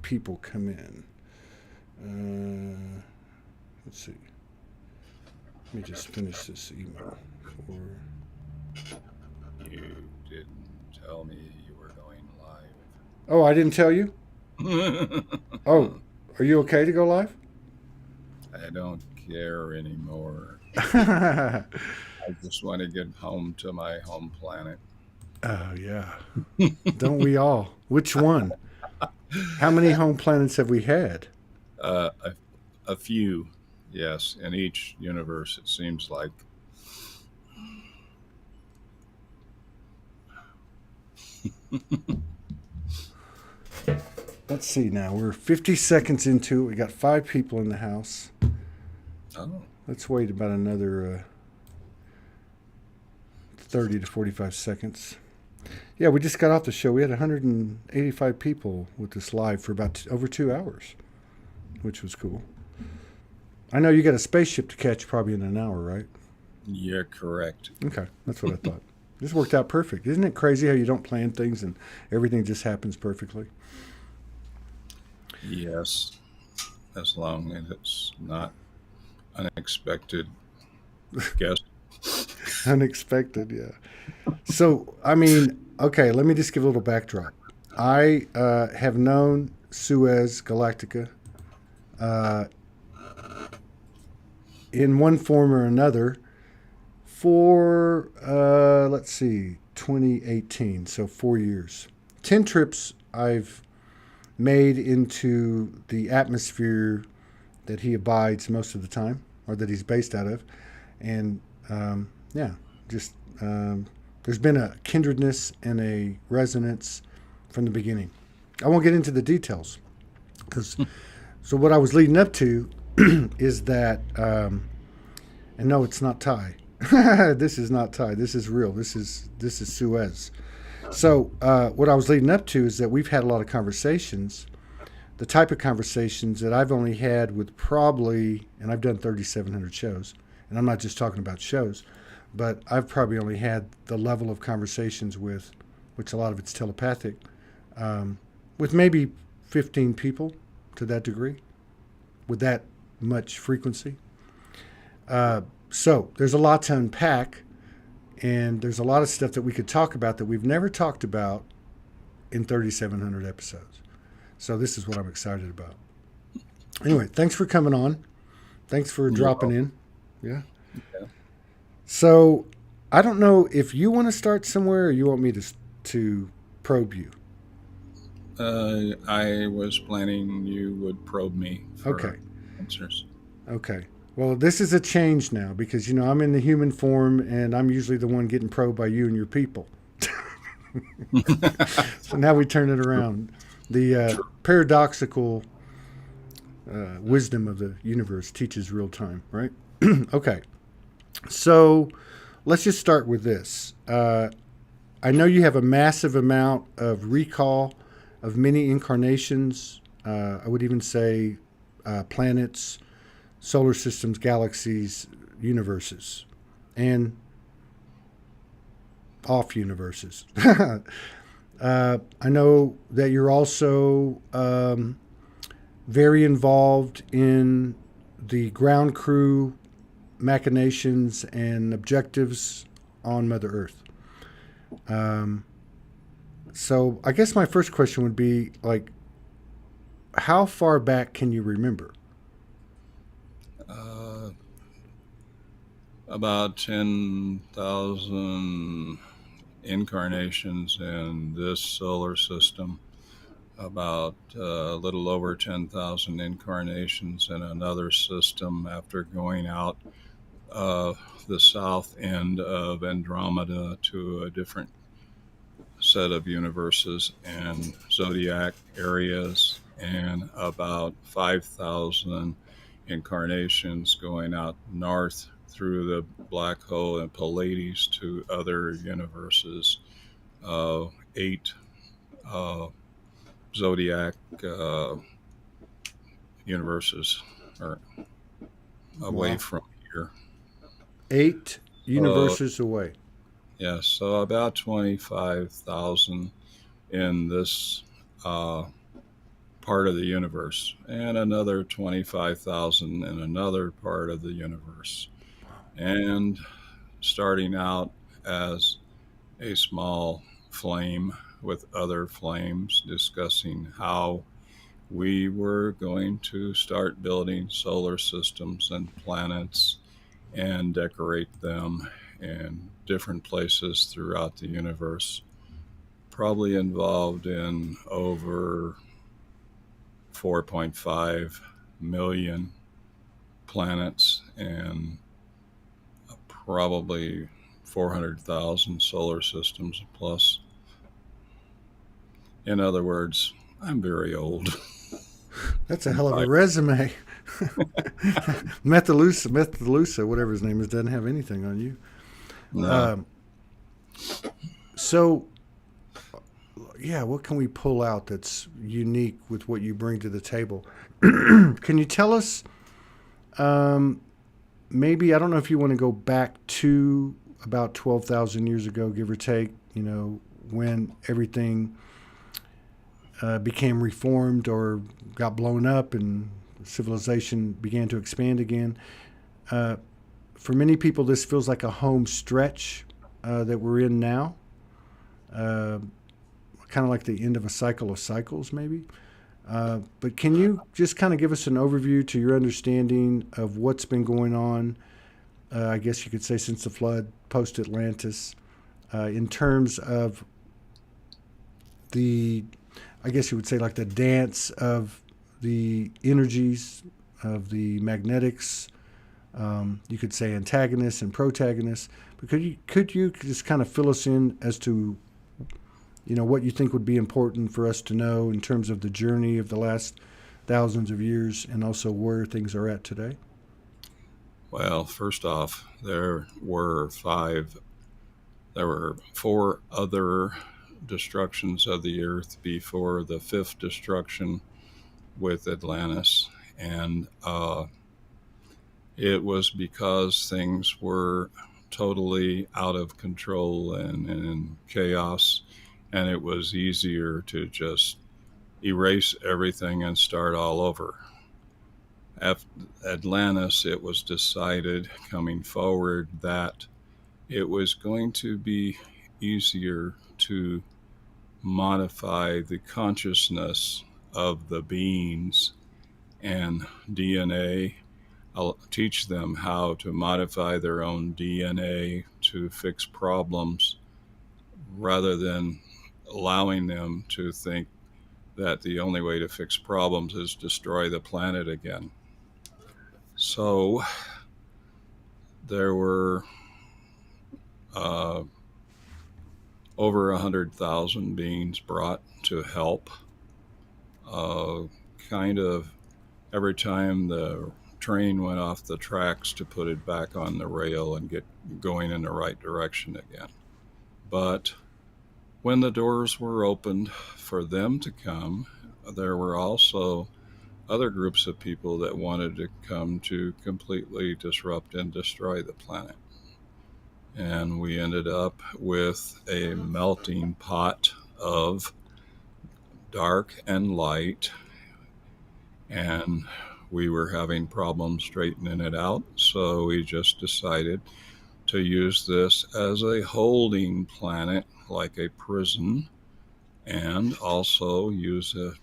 people come in. Let's see. Let me just finish this email. For You didn't tell me you were going Oh, I didn't tell you. live. Oh, are you okay to go live? I don't care anymore. Oh I just want to get home to my home planet. yeah, don't we all? Which one? How many home planets have we had? uh, a, a few, yes, in each universe, it seems like. Let's see now. We're 50 seconds into it. We got 5 people in the house. Oh, Let's wait about another 30 to 45 seconds. Yeah, we just got off the show. We had 185 people with us live for about over 2 hours, which was cool. I know you got a spaceship to catch probably in an hour, right? you're correct. Okay, that's what I thought. This worked out perfect. Isn't it crazy how you don't plan things and everything just happens perfectly? Yes, as long as it's not unexpected guest. Unexpected, yeah. So, I mean, okay, let me just give a little backdrop. I have known Suez Galactica uh, in one form or another for, let's see, 2018, so 4 years. 10 trips I've made into the atmosphere that he abides most of the time, or that he's based out of. And yeah, just there's been a kindredness and a resonance from the beginning. I won't get into the details because so what I was leading up to is that, and no, it's not Thai. This is not Thai. This is real. This is Suez. So what I was leading up to is that we've had a lot of conversations, the type of conversations that I've only had with probably, and I've done 3,700 shows, and I'm not just talking about shows, but I've probably only had the level of conversations with, which a lot of it's telepathic, with maybe 15 people to that degree, with that much frequency. So there's a lot to unpack, and there's a lot of stuff that we could talk about that we've never talked about in 3,700 episodes. So this is what I'm excited about. Anyway, thanks for coming on. Thanks for You're dropping welcome. in. Yeah. So I don't know if you want to start somewhere or you want me to probe you. I was planning you would probe me Okay. for answers. Okay. Well, this is a change now because I'm in the human form and I'm usually the one getting probed by you and your people. So now we turn it around. The True. paradoxical wisdom of the universe teaches real time, right? Okay. So let's just start with this. I know you have a massive amount of recall of many incarnations. I would even say planets, solar systems, galaxies, universes, and off universes. I know that you're also very involved in the ground crew machinations and objectives on Mother Earth. Um, so I guess my first question would be like, how far back can you remember? Uh, about 10,000 incarnations in this solar system, about a little over 10,000 incarnations in another system after going out uh, the south end of Andromeda to a different set of universes and zodiac areas, and about 5,000 incarnations going out north through the black hole and Pleiades to other universes, 8 uh, zodiac uh, universes are away Wow. from here. 8 So, universes away. yeah, so about 25,000 in this uh, part of the universe, and another 25,000 in another part of the universe. And starting out as a small flame with other flames, discussing how we were going to start building solar systems and planets and decorate them in different places throughout the universe. Probably involved in over 4.5 million planets and probably 400,000 solar systems plus. In other words, I'm very old. That's a hell of a resume. Methalusa, whatever his name is, doesn't have anything on you. No. So, yeah, what can we pull out that's unique with what you bring to the table? Can you tell us, maybe, I don't know if you want to go back to about 12,000 years ago, give or take, when everything became reformed or got blown up and civilization began to expand again. For many people, this feels like a home stretch that we're in now. Kind of like the end of a cycle of cycles, maybe. But can you just kind of give us an overview to your understanding of what's been going on, I guess you could say since the flood, post-Atlantis, in terms of I guess you would say like the dance of the energies, of the magnetics, you could say antagonists and protagonists. But could you just kind of fill us in as to what you think would be important for us to know in terms of the journey of the last thousands of years and also where things are at today? Well, first off, there were four other destructions of the earth before the fifth destruction with Atlantis. And it was because things were totally out of control and in chaos, and it was easier to just erase everything and start all over. After Atlantis, it was decided coming forward that it was going to be easier to modify the consciousness of the beings and DNA. I'll teach them how to modify their own DNA to fix problems rather than allowing them to think that the only way to fix problems is destroy the planet again. So there were over 100,000 beings brought to help. Kind of every time the train went off the tracks to put it back on the rail and get going in the right direction again. But when the doors were opened for them to come, there were also other groups of people that wanted to come to completely disrupt and destroy the planet. And we ended up with a melting pot of dark and light, and we were having problems straightening it out. So we just decided to use this as a holding planet, like a prison, and also use it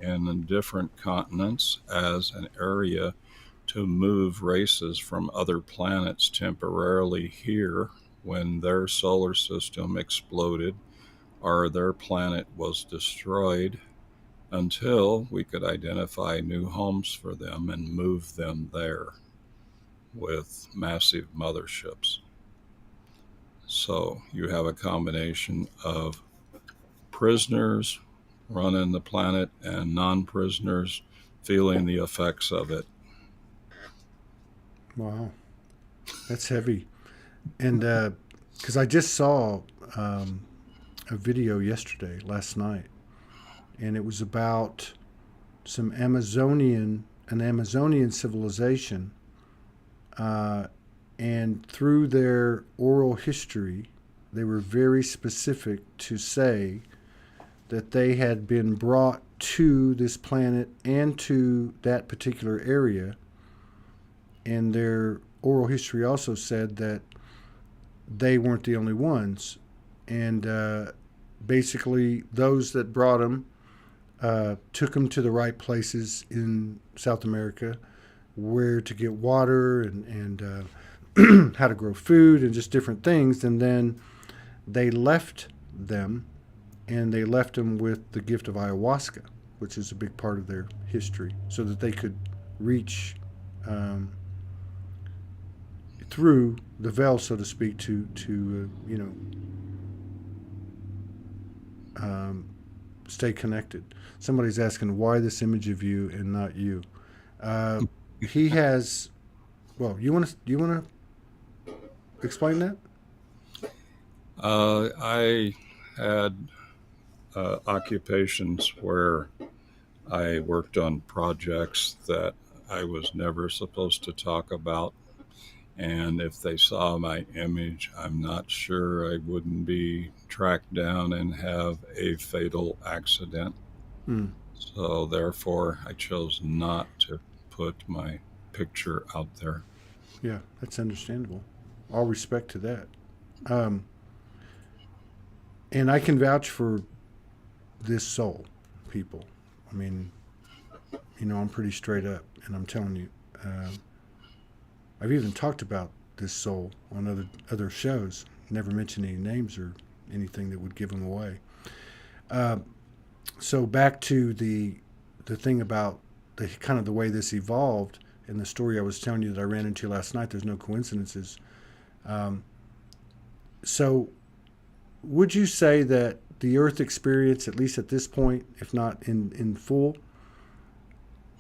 in different continents as an area to move races from other planets temporarily here when their solar system exploded or their planet was destroyed, until we could identify new homes for them and move them there with massive motherships. So you have a combination of prisoners running the planet and non-prisoners feeling the effects of it. Wow, that's heavy. And because I just saw a video last night, and it was about an Amazonian civilization, and through their oral history, they were very specific to say that they had been brought to this planet and to that particular area. And their oral history also said that they weren't the only ones. And basically, those that brought them took them to the right places in South America, where to get water and how to grow food and just different things. And then they left them, and they left them with the gift of ayahuasca, which is a big part of their history, so that they could reach through the veil, so to speak, to stay connected. Somebody's asking why this image of you and not you. He has. Well, you want to explain that? I had occupations where I worked on projects that I was never supposed to talk about. And if they saw my image, I'm not sure I wouldn't be tracked down and have a fatal accident. So therefore, I chose not to put my picture out there. Yeah, that's understandable. All respect to that. And I can vouch for this soul, people. I mean, I'm pretty straight up, and I'm telling you, I've even talked about this soul on other shows. Never mentioned any names or anything that would give them away. So back to the thing about the kind of the way this evolved, and the story I was telling you that I ran into last night. There's no coincidences. So would you say that the Earth experience, at least at this point, if not in full,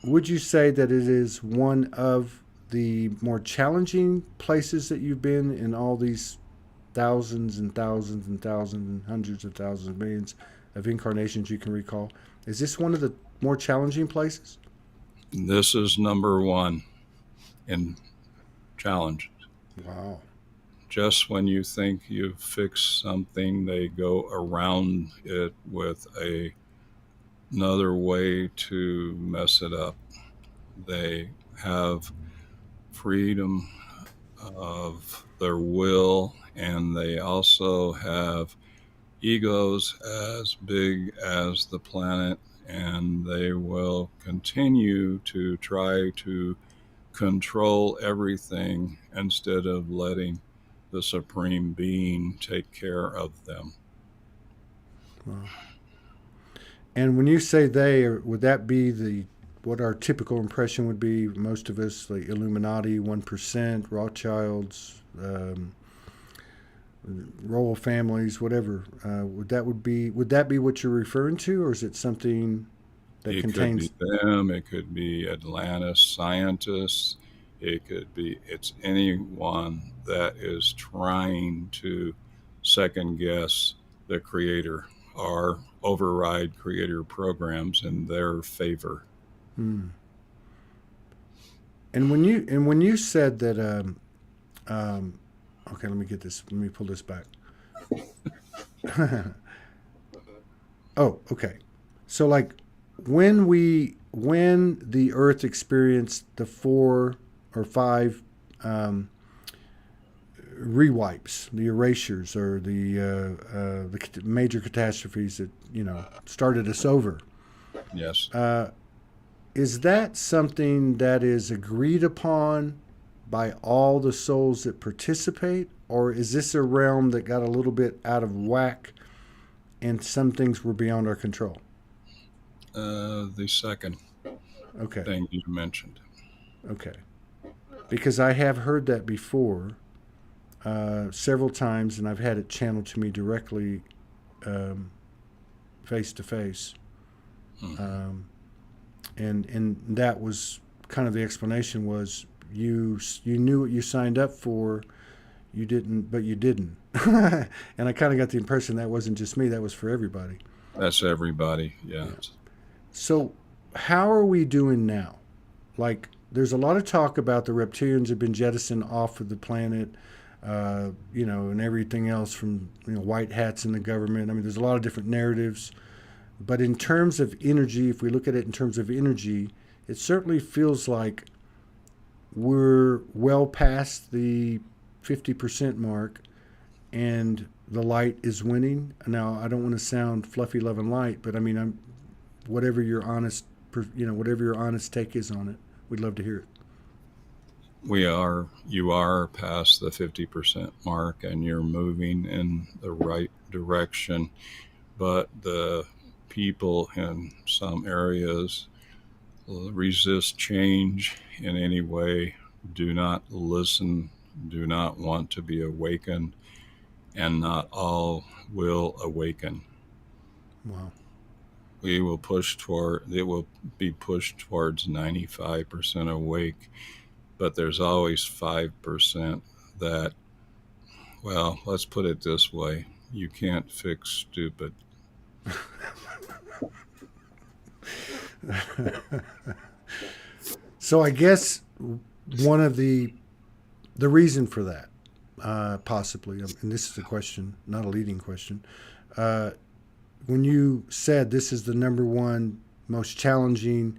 would you say that it is one of the more challenging places that you've been in all these thousands and thousands and thousands and hundreds of thousands of millions of incarnations you can recall? Is this one of the more challenging places? This is number one in challenges. Wow. Just when you think you've fixed something, they go around it with another way to mess it up. They have freedom of their will, and they also have egos as big as the planet, and they will continue to try to control everything instead of letting the Supreme Being take care of them. Wow. And when you say they, would that be what our typical impression would be? Most of us, like Illuminati, 1%, Rothschilds, royal families, whatever. Would that be what you're referring to, or is it something that contains? It could be them. It could be Atlantis scientists. It's anyone that is trying to second guess the Creator or override Creator programs in their favor. And when you said that, okay, let me get this. Let me pull this back. Oh, okay. So like when the Earth experienced the 4 or 5 rewipes, the erasures, or the major catastrophes that started us over. Yes. Is that something that is agreed upon by all the souls that participate, or is this a realm that got a little bit out of whack and some things were beyond our control? The second thing you mentioned. Okay. Because I have heard that before several times, and I've had it channeled to me directly face to face. And that was kind of the explanation was you knew what you signed up for, you didn't. And I kind of got the impression that wasn't just me, that was for everybody. That's everybody, yeah. So how are we doing now? Like, there's a lot of talk about the reptilians have been jettisoned off of the planet, and everything else from white hats in the government. I mean, there's a lot of different narratives. But in terms of energy, if we look at it in terms of energy, it certainly feels like we're well past the 50% mark and the light is winning. Now, I don't want to sound fluffy, love, and light, but I mean, whatever your honest, whatever your honest take is on it, we'd love to hear it. You are past the 50% mark and you're moving in the right direction, but the people in some areas resist change in any way, do not listen, do not want to be awakened, and not all will awaken. Wow. It will be pushed towards 95% awake, but there's always 5% that, well, let's put it this way, you can't fix stupid. So I guess one of the reason for that, possibly, and this is a question, not a leading question, when you said this is the number one most challenging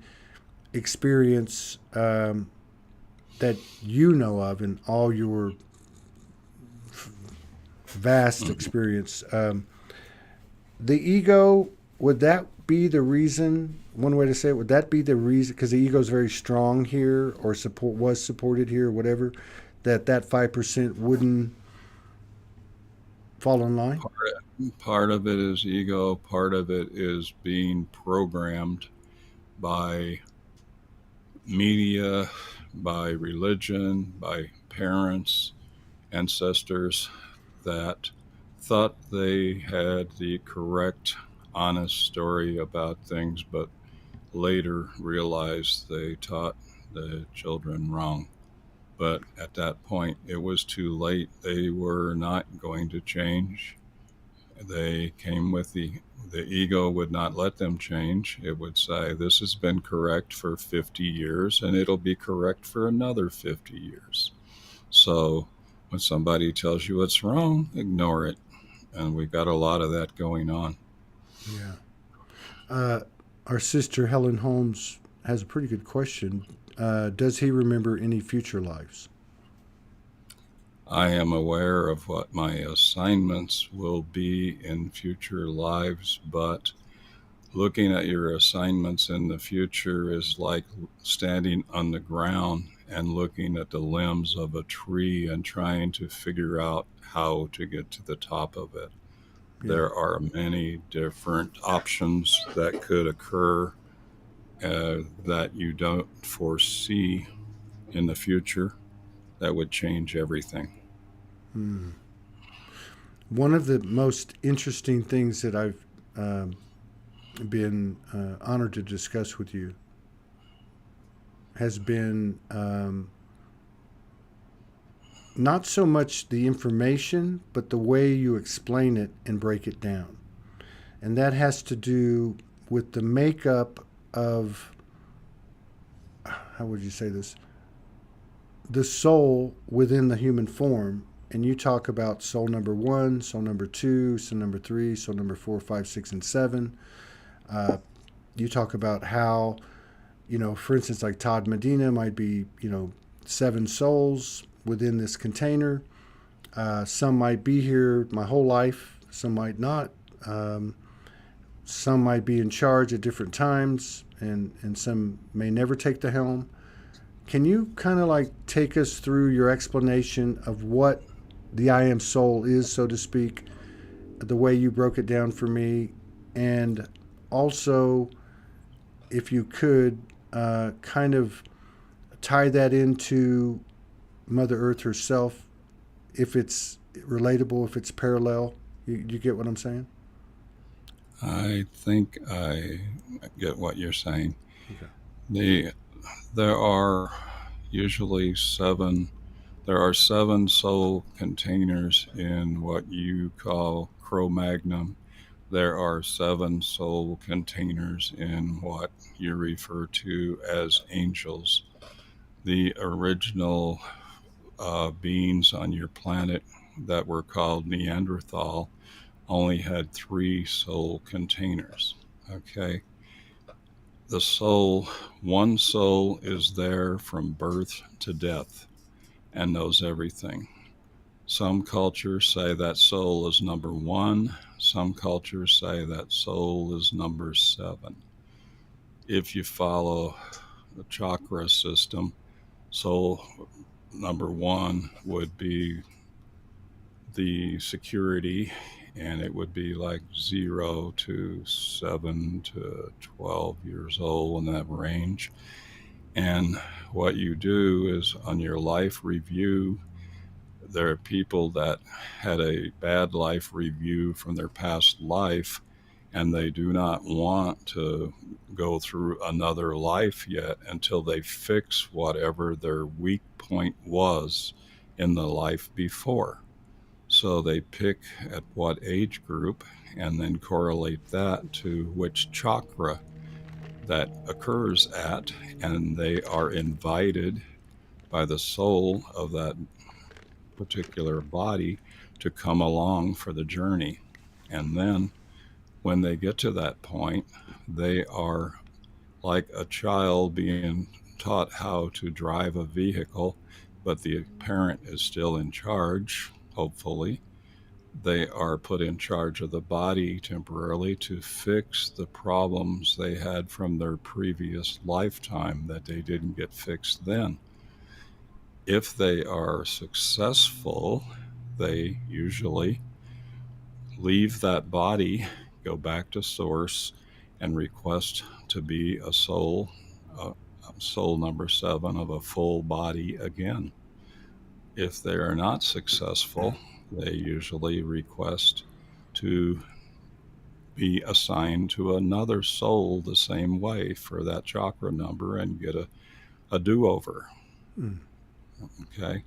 experience that you know of in all your vast experience, the ego, would that be the reason? One way to say it, would that be the reason? Because the ego is very strong here, or was supported here, or whatever. That 5% wouldn't fall in line. Part of it is ego. Part of it is being programmed by media, by religion, by parents, ancestors that thought they had the correct, honest story about things, but later realized they taught the children wrong. But at that point, it was too late. They were not going to change. They came with the ego would not let them change. It would say, this has been correct for 50 years and it'll be correct for another 50 years. So when somebody tells you it's wrong, ignore it. And we've got a lot of that going on. Yeah. Our sister Helen Holmes has a pretty good question. Does he remember any future lives? I am aware of what my assignments will be in future lives, but looking at your assignments in the future is like standing on the ground and looking at the limbs of a tree and trying to figure out how to get to the top of it. Yeah. There are many different options that could occur that you don't foresee in the future that would change everything. One of the most interesting things that I've been honored to discuss with you has been not so much the information, but the way you explain it and break it down. And that has to do with the makeup of, how would you say this? The soul within the human form. And you talk about soul number 1, soul number 2, soul number 3, soul number 4, 5, 6, and 7. You talk about how, for instance, like Todd Medina might be, 7 souls within this container. Some might be here my whole life. Some might not. Some might be in charge at different times, and some may never take the helm. Can you kind of like take us through your explanation of what the I am soul is, so to speak, the way you broke it down for me, and also, if you could, kind of tie that into Mother Earth herself, if it's relatable, if it's parallel. You get what I'm saying? I think I get what you're saying. Okay. There are usually 7. There are 7 soul containers in what you call Cro-Magnon. There are 7 soul containers in what you refer to as angels. The original beings on your planet that were called Neanderthal only had 3 soul containers. Okay. The soul, one soul is there from birth to death and knows everything. Some cultures say that soul is number one. Some cultures say that soul is number seven. If you follow the chakra system, soul number one would be the security, and it would be like 0 to 7 to 12 years old in that range. And what you do is on your life review, there are people that had a bad life review from their past life, and they do not want to go through another life yet until they fix whatever their weak point was in the life before. So they pick at what age group and then correlate that to which chakra that occurs at, and they are invited by the soul of that particular body to come along for the journey. And then when they get to that point, they are like a child being taught how to drive a vehicle, but the parent is still in charge, hopefully. They are put in charge of the body temporarily to fix the problems they had from their previous lifetime that they didn't get fixed then. If they are successful, they usually leave that body, go back to source, and request to be uh, soul number seven of a full body again. If they are not successful, they usually request to be assigned to another soul the same way for that chakra number and get a do over. Mm. Okay.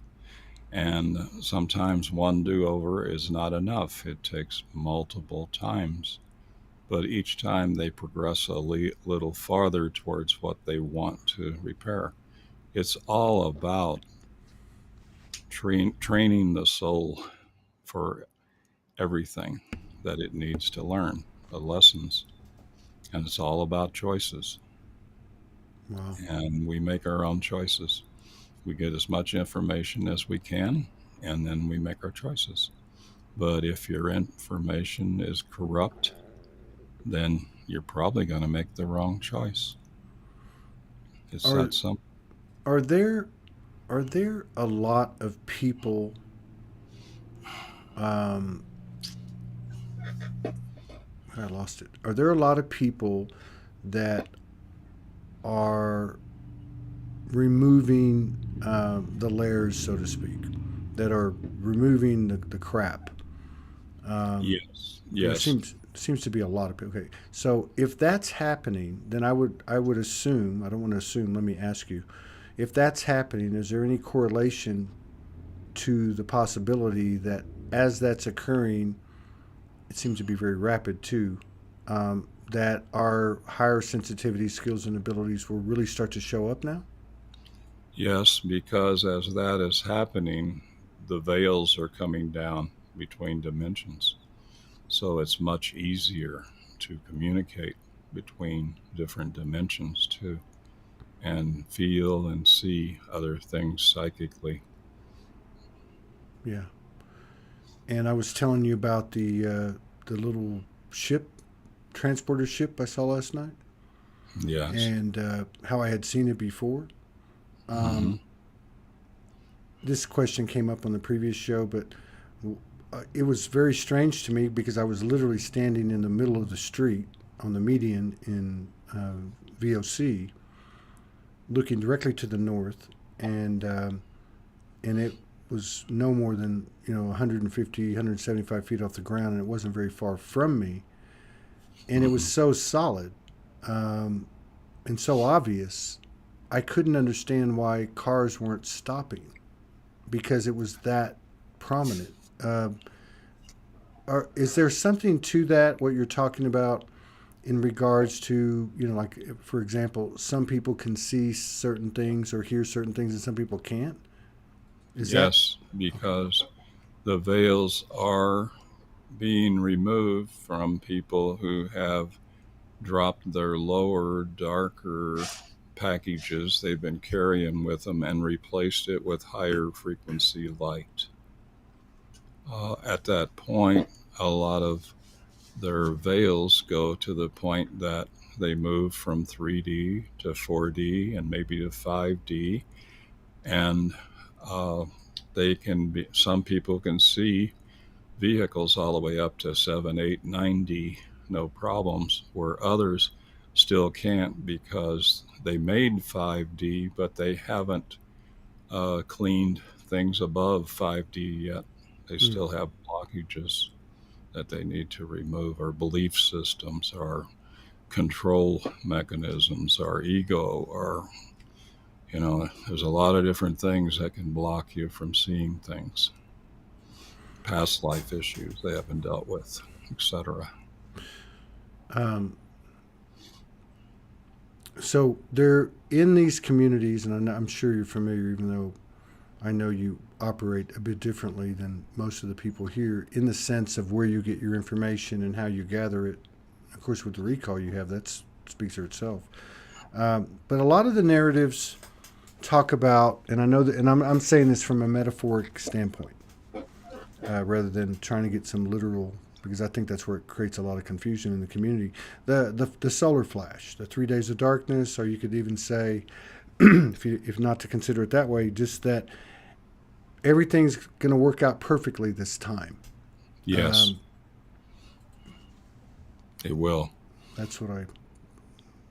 And sometimes one do over is not enough, it takes multiple times. But each time they progress a little farther towards what they want to repair. It's all about training the soul for everything that it needs to learn, the lessons. And it's all about choices. Wow. And we make our own choices. We get as much information as we can, and then we make our choices. But if your information is corrupt, then you're probably going to make the wrong choice. It's Are that simple. are there are there a lot of people um I lost it. Are there a lot of people that are removing the layers, so to speak, that are removing the crap? Um, Yes, there yes, seems to be a lot of people. Okay, so if that's happening, then I would assume, I don't want to assume. Let me ask you, if that's happening, is there any correlation to the possibility that as that's occurring, it seems to be very rapid too, that our higher sensitivity skills and abilities will really start to show up now? yes, because as that is happening, the veils are coming down between dimensions. So it's much easier to communicate between different dimensions too, and feel and see other things psychically. Yeah. And I was telling you about the little ship, transporter ship I saw last night, Yes. and how I had seen it before. Mm-hmm. Um, this question came up on the previous show, but it was very strange to me because I was literally standing in the middle of the street on the median in VOC, looking directly to the north, and it was no more than 150, 175 feet off the ground, and it wasn't very far from me, and it was Mm-hmm. so solid and so obvious. I couldn't understand why cars weren't stopping because it was that prominent. Is there something to that? What you're talking about in regards to like for example, some people can see certain things or hear certain things, and some people can't. Is that Yes, okay? because the veils are being removed from people who have dropped their lower, darker packages they've been carrying with them and replaced it with higher frequency light. At that point, a lot of their veils go to the point that they move from 3D to 4D and maybe to 5D. And they can be, some people can see vehicles all the way up to 7, 8, 9D, no problems, where others still can't because they made 5D, but they haven't cleaned things above 5D yet. They still have blockages that they need to remove, or belief systems, or control mechanisms, or ego, or, there's a lot of different things that can block you from seeing things. Past life issues they haven't dealt with, etc. So they're in these communities, and I'm sure you're familiar, even though I know you operate a bit differently than most of the people here, in the sense of where you get your information and how you gather it. Of course, with the recall you have, that speaks for itself. But a lot of the narratives talk about, and I know that, and I'm saying this from a metaphoric standpoint, rather than trying to get some literal, because I think that's where it creates a lot of confusion in the community. The solar flash, the 3 days of darkness, or you could even say, if not to consider it that way, just that everything's going to work out perfectly this time. Yes, it will. That's what I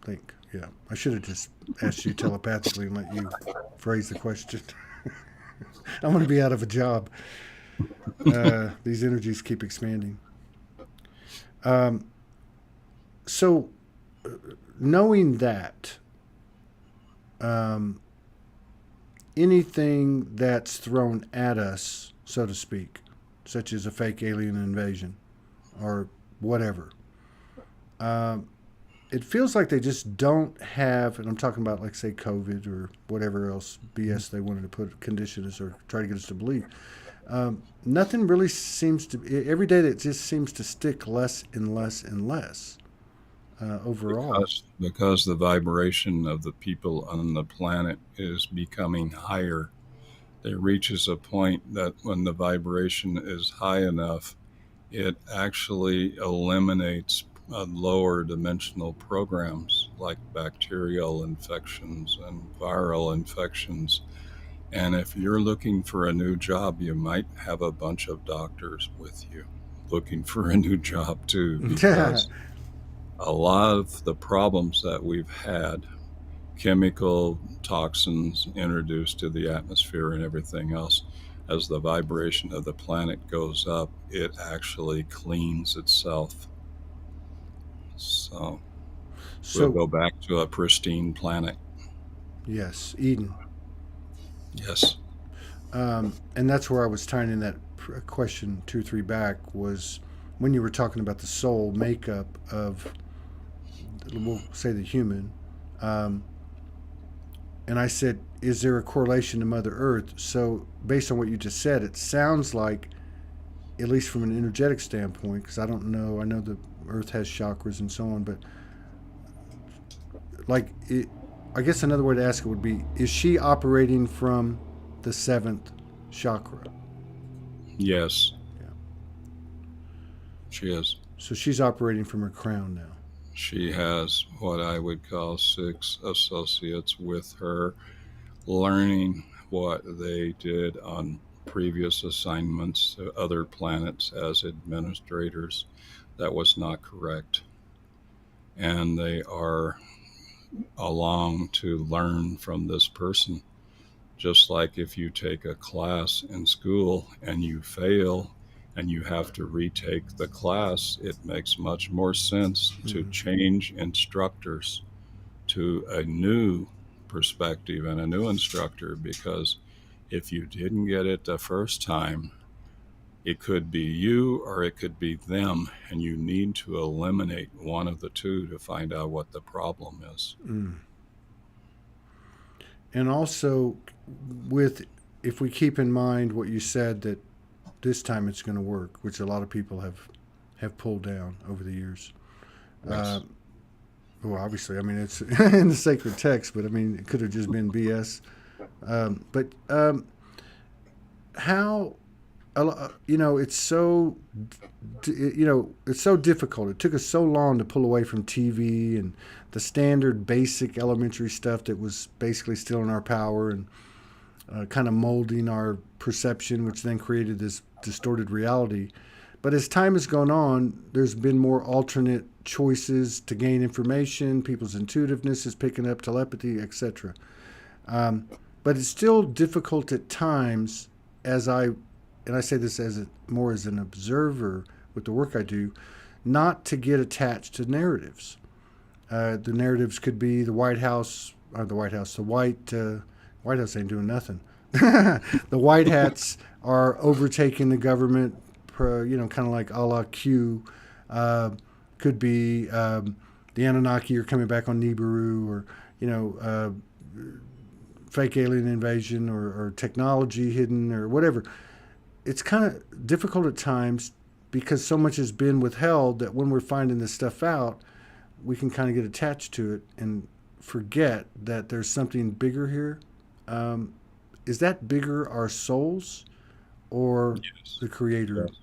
think. Yeah, I should have just asked you telepathically and let you phrase the question. I'm going to be out of a job. These energies keep expanding. So, knowing that, anything that's thrown at us, so to speak, such as a fake alien invasion or whatever, it feels like they just don't have, and I'm talking about, like, say, COVID or whatever else BS they wanted to condition us or try to get us to believe. Nothing really seems to, every day that just seems to stick less and less and less overall. Because the vibration of the people on the planet is becoming higher. It reaches a point that when the vibration is high enough, it actually eliminates lower dimensional programs like bacterial infections and viral infections. And if you're looking for a new job, you might have a bunch of doctors with you looking for a new job too, because a lot of the problems that we've had, chemical toxins introduced to the atmosphere and everything else, as the vibration of the planet goes up, it actually cleans itself. So we'll go back to a pristine planet. Yes, Eden. Yes. And that's where I was tying in that question 2 or 3 back, was when you were talking about the soul makeup of, we'll say, the human. And I said, is there a correlation to Mother Earth? So based on what you just said, it sounds like, at least from an energetic standpoint, because I don't know, I know the Earth has chakras and so on, but like, I guess another way to ask it would be, is she operating from the 7th chakra? Yes. Yeah. She is. So she's operating from her crown now. She has what I would call 6 associates with her, learning what they did on previous assignments to other planets as administrators. That was not correct. And they are along to learn from this person. Just like if you take a class in school and you fail and you have to retake the class, it makes much more sense to change instructors to a new perspective and a new instructor, because if you didn't get it the first time, it could be you or it could be them, and you need to eliminate one of the two to find out what the problem is. And also, if we keep in mind what you said, that this time it's going to work, which a lot of people have pulled down over the years. Yes. well, obviously, I mean, it's in the sacred text, but I mean, it could have just been BS. But how, it's so, it's so difficult. It took us so long to pull away from TV and the standard basic elementary stuff that was basically still in our power and kind of molding our perception, which then created this distorted reality. But as time has gone on, there's been more alternate choices to gain information. People's intuitiveness is picking up, telepathy, etc. But it's still difficult at times, and I say this more as an observer with the work I do, not to get attached to narratives. The narratives could be the White House, or the White House, the White House ain't doing nothing. The White Hats are overtaking the government, kind of like a la Q. Could be the Anunnaki are coming back on Nibiru, or fake alien invasion, or technology hidden, or whatever. It's kind of difficult at times because so much has been withheld that when we're finding this stuff out, we can kind of get attached to it and forget that there's something bigger here. Is that bigger our souls or Yes. the Creator? Yes.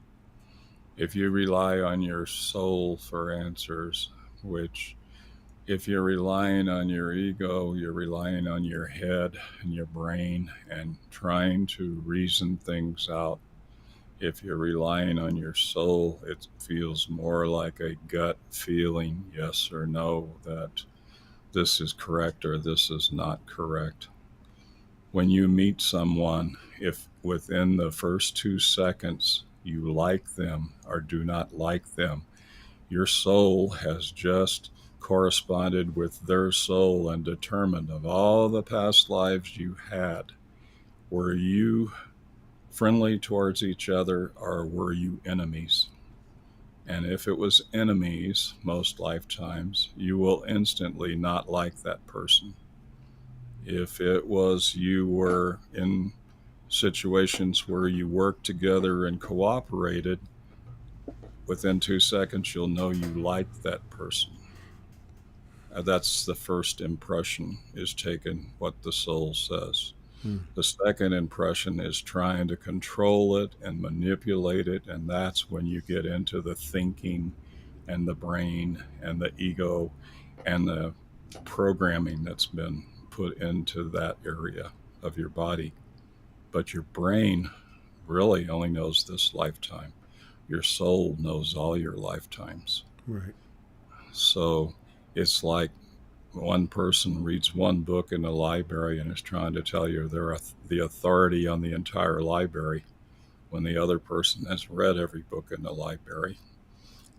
If you rely on your soul for answers, which if you're relying on your ego, you're relying on your head and your brain and trying to reason things out. If you're relying on your soul, it feels more like a gut feeling, yes or no, that this is correct or this is not correct. When you meet someone, if within the first 2 seconds you like them or do not like them, your soul has just corresponded with their soul and determined of all the past lives you had, were you friendly towards each other or were you enemies? And if it was enemies, most lifetimes, you will instantly not like that person. If it was you were in situations where you worked together and cooperated, within 2 seconds you'll know you liked that person. That's the first impression, is taken what the soul says. The second impression is trying to control it and manipulate it, and that's when you get into the thinking and the brain and the ego and the programming that's been put into that area of your body. But your brain really only knows this lifetime. Your soul knows all your lifetimes. Right. So it's like one person reads one book in the library and is trying to tell you they're the authority on the entire library, when the other person has read every book in the library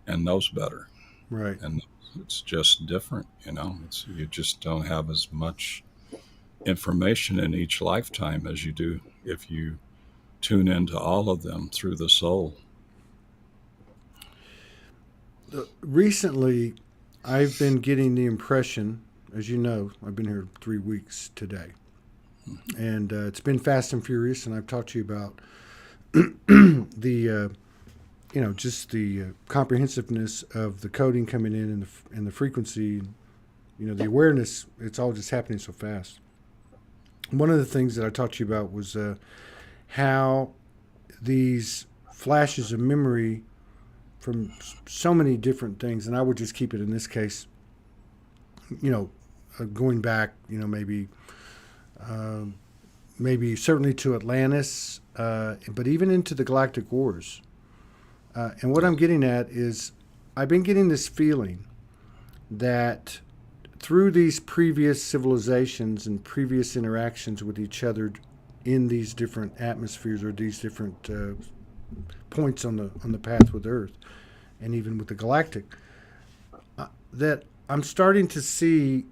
and knows better. Right. And it's just different, you just don't have as much information in each lifetime as you do if you tune into all of them through the soul. Recently, I've been getting the impression, as you know, I've been here 3 weeks today, and it's been fast and furious, and I've talked to you about the, just the comprehensiveness of the coding coming in and the frequency, the awareness. It's all just happening so fast. One of the things that I talked to you about was how these flashes of memory from so many different things, and I would just keep it in this case, going back, maybe certainly to Atlantis, but even into the Galactic Wars. And what I'm getting at is I've been getting this feeling that through these previous civilizations and previous interactions with each other in these different atmospheres or these different points on the path with Earth, and even with the Galactic, that I'm starting to see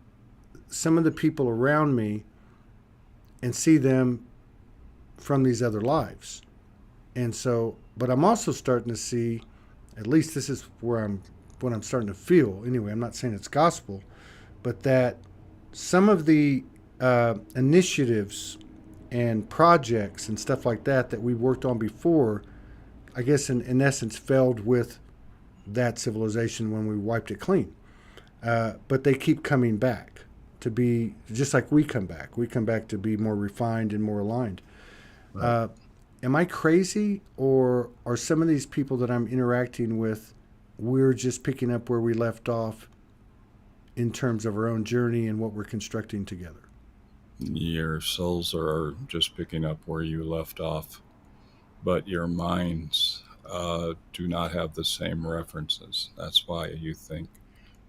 some of the people around me and see them from these other lives. And so, but I'm also starting to see, at least this is what I'm starting to feel anyway, I'm not saying it's gospel, but that some of the initiatives and projects and stuff like that we worked on before, I guess in essence failed with that civilization when we wiped it clean. but they keep coming back to be just like we come back. We come back to be more refined and more aligned. Right. Uh, am I crazy, or are some of these people that I'm interacting with, we're just picking up where we left off in terms of our own journey and what we're constructing together? Your souls are just picking up where you left off, but your minds do not have the same references. That's why you think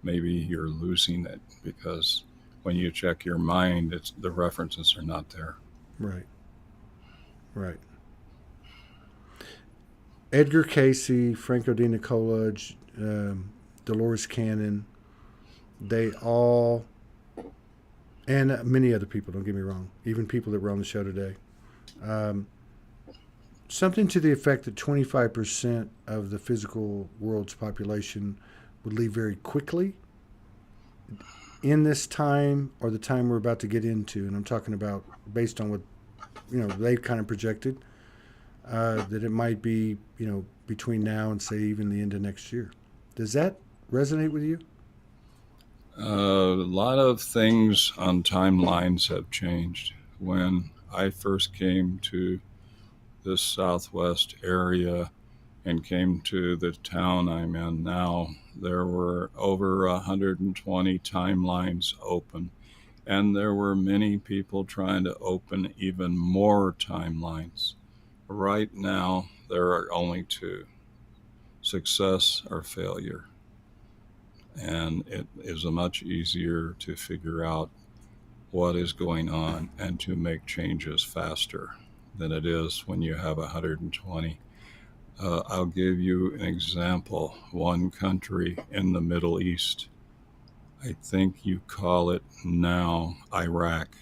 maybe you're losing it, because when you check your mind, the references are not there. Right, right. Edgar Casey, Franco Di Nicola, Dolores Cannon, they all, and many other people, don't get me wrong, even people that were on the show today, um, something to the effect that 25% of the physical world's population would leave very quickly in this time or the time we're about to get into. And I'm talking about based on what, they've kind of projected, that it might be, between now and say even the end of next year. Does that resonate with you? A lot of things on timelines have changed. When I first came to this Southwest area and came to the town I'm in now, there were over 120 timelines open, and there were many people trying to open even more timelines. Right now, there are only two: success or failure. And it is much easier to figure out what is going on and to make changes faster than it is when you have 120. I'll give you an example. One country in the Middle East, I think you call it now Iraq.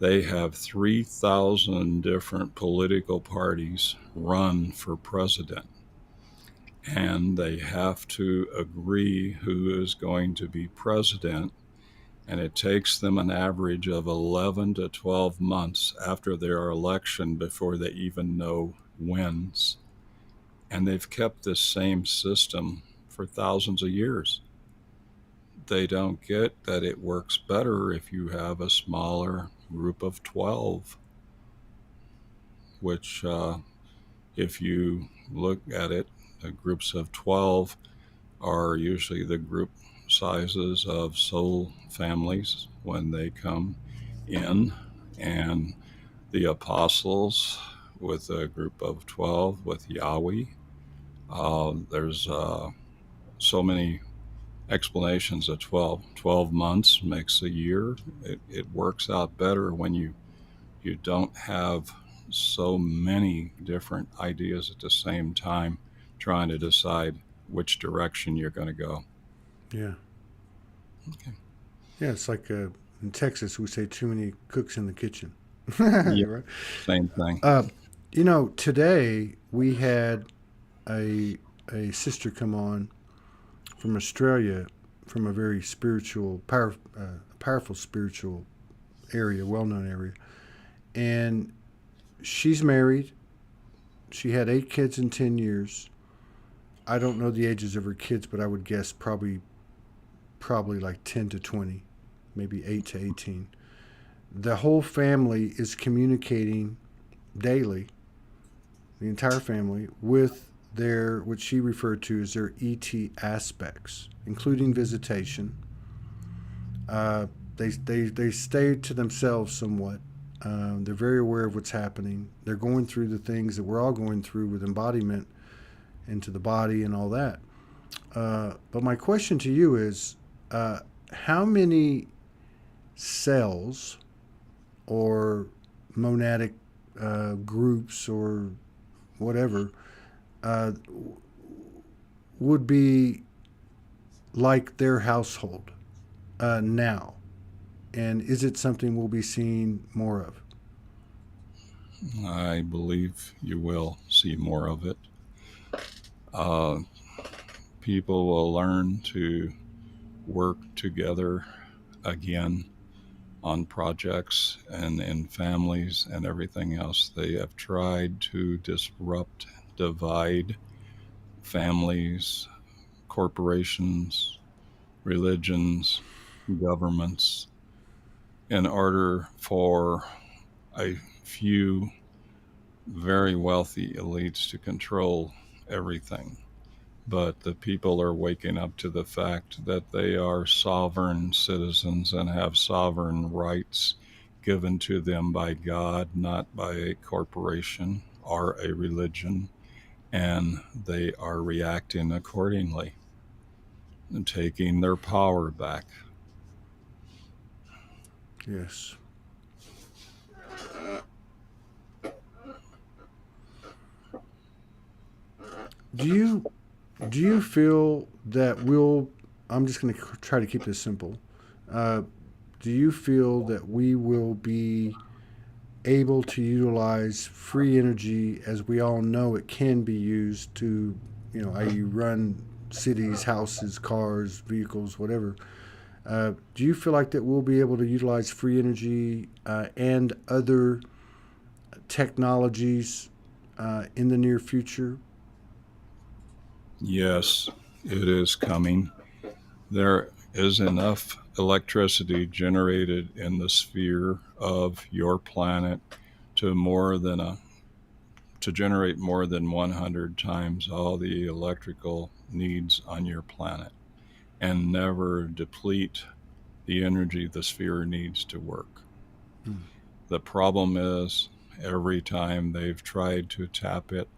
They have 3,000 different political parties run for president, and they have to agree who is going to be president. And it takes them an average of 11 to 12 months after their election before they even know wins. And they've kept this same system for thousands of years. They don't get that it works better if you have a smaller group of 12, which, if you look at it, the groups of 12 are usually the group sizes of soul families when they come in, and the apostles with a group of 12 with Yahweh. There's so many explanations of 12. 12 months makes a year. It works out better when you don't have so many different ideas at the same time trying to decide which direction you're going to go. Yeah. Okay. Yeah, it's like in Texas, we say too many cooks in the kitchen. Yeah, Right? same thing. Today we had a sister come on from Australia, from a very powerful spiritual area, well-known area, and she's married. She had 8 kids in 10 years. I don't know the ages of her kids, but I would guess probably like 10 to 20, maybe 8 to 18. The whole family is communicating daily, the entire family, with their, what she referred to as their ET aspects, including visitation. They stay to themselves somewhat. They're very aware of what's happening. They're going through the things that we're all going through with embodiment into the body and all that. But my question to you is, how many cells or monadic groups or whatever would be like their household now? And is it something we'll be seeing more of? I believe you will see more of it. Uh, People will learn to work together again on projects and in families and everything else. They have tried to disrupt, divide families, corporations, religions, governments, in order for a few very wealthy elites to control everything. But the people are waking up to the fact that they are sovereign citizens and have sovereign rights given to them by God, not by a corporation or a religion, and they are reacting accordingly and taking their power back. Yes. Do you feel that we'll? I'm just going to try to keep this simple. Uh, do you feel that we will be able to utilize free energy as we all know it can be used to, i.e., run cities, houses, cars, vehicles, whatever? Do you feel like that we'll be able to utilize free energy and other technologies in the near future? Yes, it is coming. There is enough electricity generated in the sphere of your planet to more than a to generate more than 100 times all the electrical needs on your planet and never deplete the energy the sphere needs to work. Hmm. The problem is every time they've tried to tap it,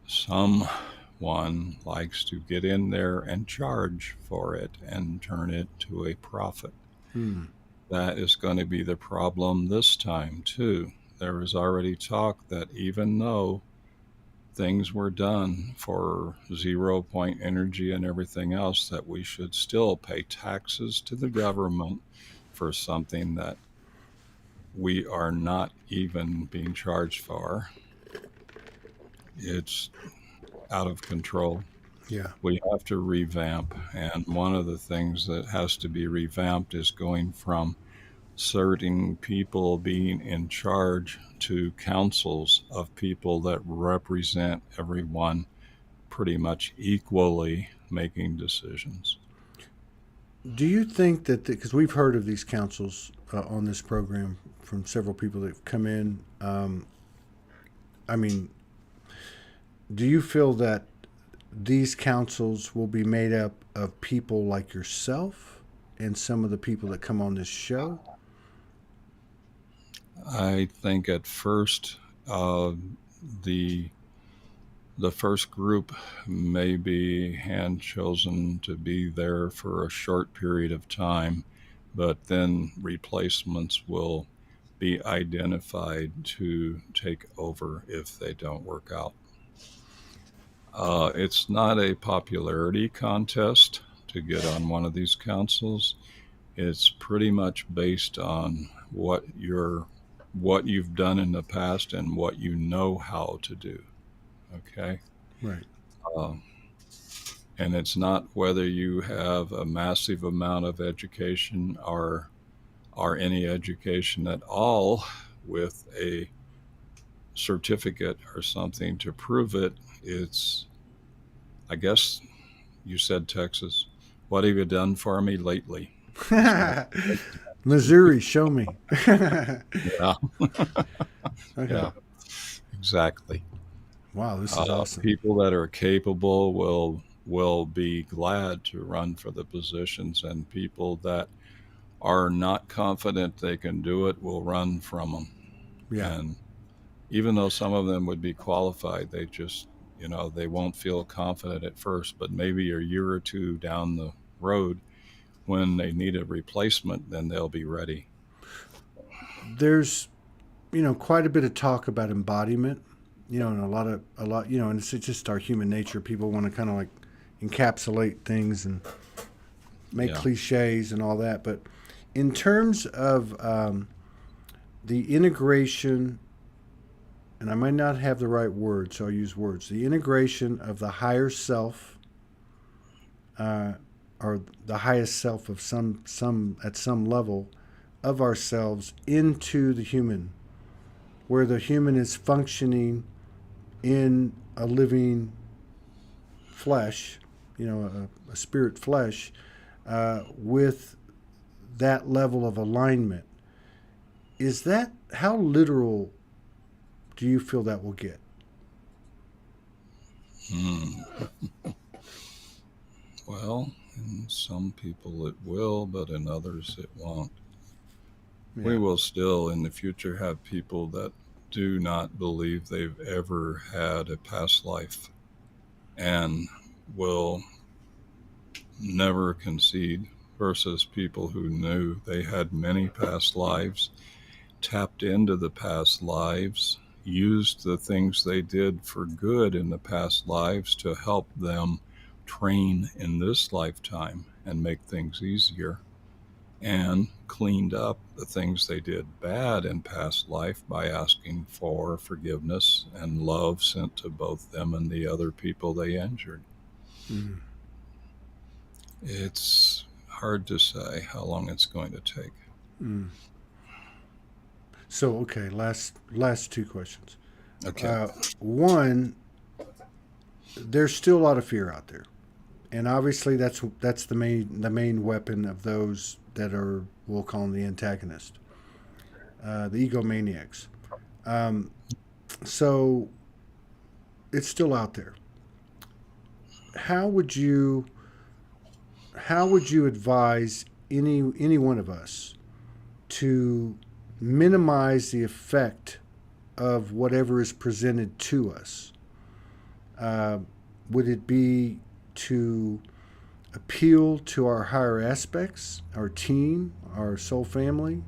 someone likes to get in there and charge for it and turn it to a profit. Hmm. That is going to be the problem this time, too. There is already talk that even though things were done for 0 point energy and everything else, that we should still pay taxes to the government for something that we are not even being charged for. It's out of control. Yeah. We have to revamp. And one of the things that has to be revamped is going from certain people being in charge to councils of people that represent everyone pretty much equally making decisions. Do you think that because we've heard of these councils on this program from several people that have come in? I mean, do you feel that these councils will be made up of people like yourself and some of the people that come on this show? I think at first, the the first group may be hand chosen to be there for a short period of time, but then replacements will be identified to take over if they don't work out. It's not a popularity contest to get on one of these councils. It's pretty much based on what you've done in the past and what you know how to do. Okay. Right. Um, and it's not whether you have a massive amount of education or any education at all with a certificate or something to prove it. It's, I guess you said Texas. What have you done for me lately? Is what Missouri, show me. yeah, Okay. yeah, exactly. Wow, this is awesome. People that are capable will be glad to run for the positions, and people that are not confident they can do it will run from them. Yeah. And even though some of them would be qualified, they just, they won't feel confident at first, but maybe a year or two down the road when they need a replacement, then they'll be ready. There's, quite a bit of talk about embodiment, and and it's just our human nature. People want to kind of like encapsulate things and make Yeah. cliches and all that. But in terms of the integration, and I might not have the right word, so I'll use words. The integration of the higher self, uh, or the highest self of some at some level of ourselves into the human, where the human is functioning in a living flesh, a spirit flesh. with that level of alignment. Is that how literal do you feel that will get? Hmm. Well, in some people it will, but in others it won't. We Yeah. will still in the future have people that do not believe they've ever had a past life and will never concede, versus people who knew they had many past lives, tapped into the past lives, used the things they did for good in the past lives to help them train in this lifetime and make things easier, and cleaned up the things they did bad in past life by asking for forgiveness and love sent to both them and the other people they injured. Mm. It's hard to say how long it's going to take. Mm. So okay, last two questions. Okay. One, there's still a lot of fear out there, and obviously that's the main weapon of those that are, we'll call them the antagonist, the egomaniacs. Um, so it's still out there. How would you how would you advise any one of us to minimize the effect of whatever is presented to us? Uh, would it be to appeal to our higher aspects, our team, our soul family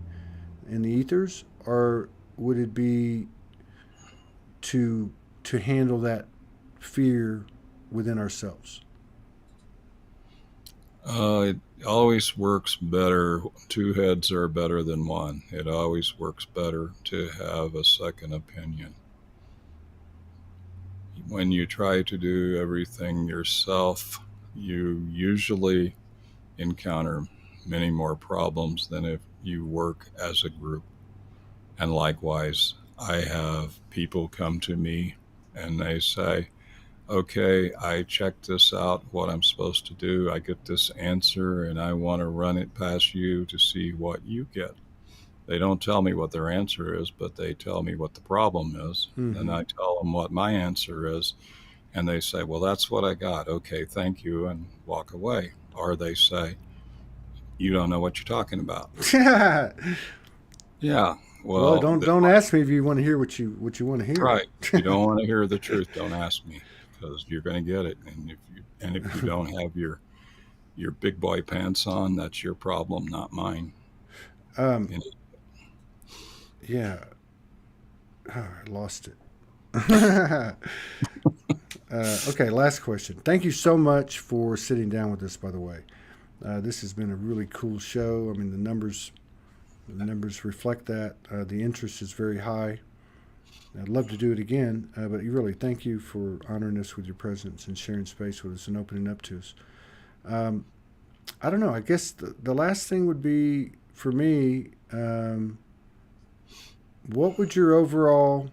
in the ethers, or would it be to to handle that fear within ourselves? It always works better. Two heads are better than one. It always works better to have a second opinion. When you try to do everything yourself, you usually encounter many more problems than if you work as a group. And likewise, I have people come to me and they say, okay, I checked this out, what I'm supposed to do. I get this answer and I want to run it past you to see what you get. They don't tell me what their answer is, but they tell me what the problem is. Then Mm-hmm. I tell them what my answer is. And they say, well, that's what I got. Okay, thank you, and walk away. Or they say, you don't know what you're talking about. Yeah, Well, well, don't ask me if you want to hear what you want to hear. right. If you don't want to hear the truth, don't ask me, because you're going to get it. And if you don't have your big boy pants on, that's your problem, not mine. um, You know, yeah, I lost it. Okay, last question. Thank you so much for sitting down with us. By the way, this has been a really cool show. I mean, the numbers reflect that. The interest is very high. I'd love to do it again, but you really thank you for honoring us with your presence and sharing space with us and opening up to us. Um, I don't know. I guess the last thing would be for me. What would your overall,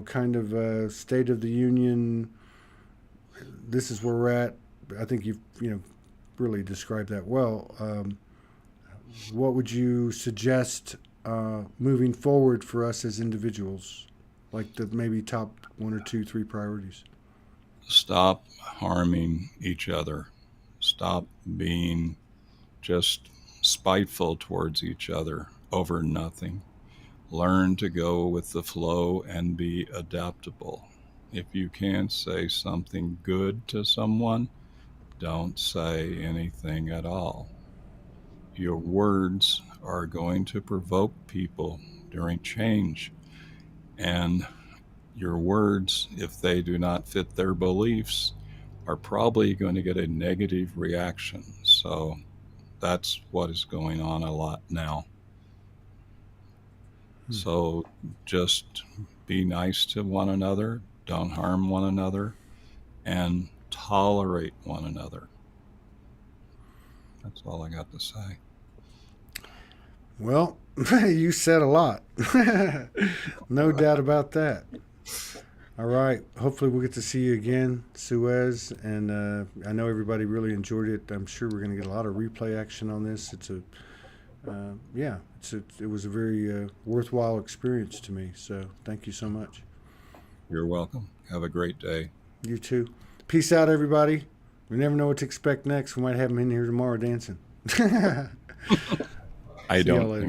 kind of state of the union? This is where we're at. I think you've really described that well. What would you suggest moving forward for us as individuals? Like the maybe top one or two, three priorities. stop harming each other. Stop being just spiteful towards each other over nothing. Learn to go with the flow and be adaptable. If you can't say something good to someone, don't say anything at all. Your words are going to provoke people during change. And your words, if they do not fit their beliefs, are probably going to get a negative reaction. So that's what is going on a lot now. Hmm. So just be nice to one another, don't harm one another, and tolerate one another. That's all I got to say. Well, you said a lot. No doubt about that. All right. Hopefully we'll get to see you again, Suez. And I know everybody really enjoyed it. I'm sure we're going to get a lot of replay action on this. It was a very worthwhile experience to me. So thank you so much. You're welcome. Have a great day. You too. Peace out, everybody. We never know what to expect next. We might have him in here tomorrow dancing. I See y'all don't later.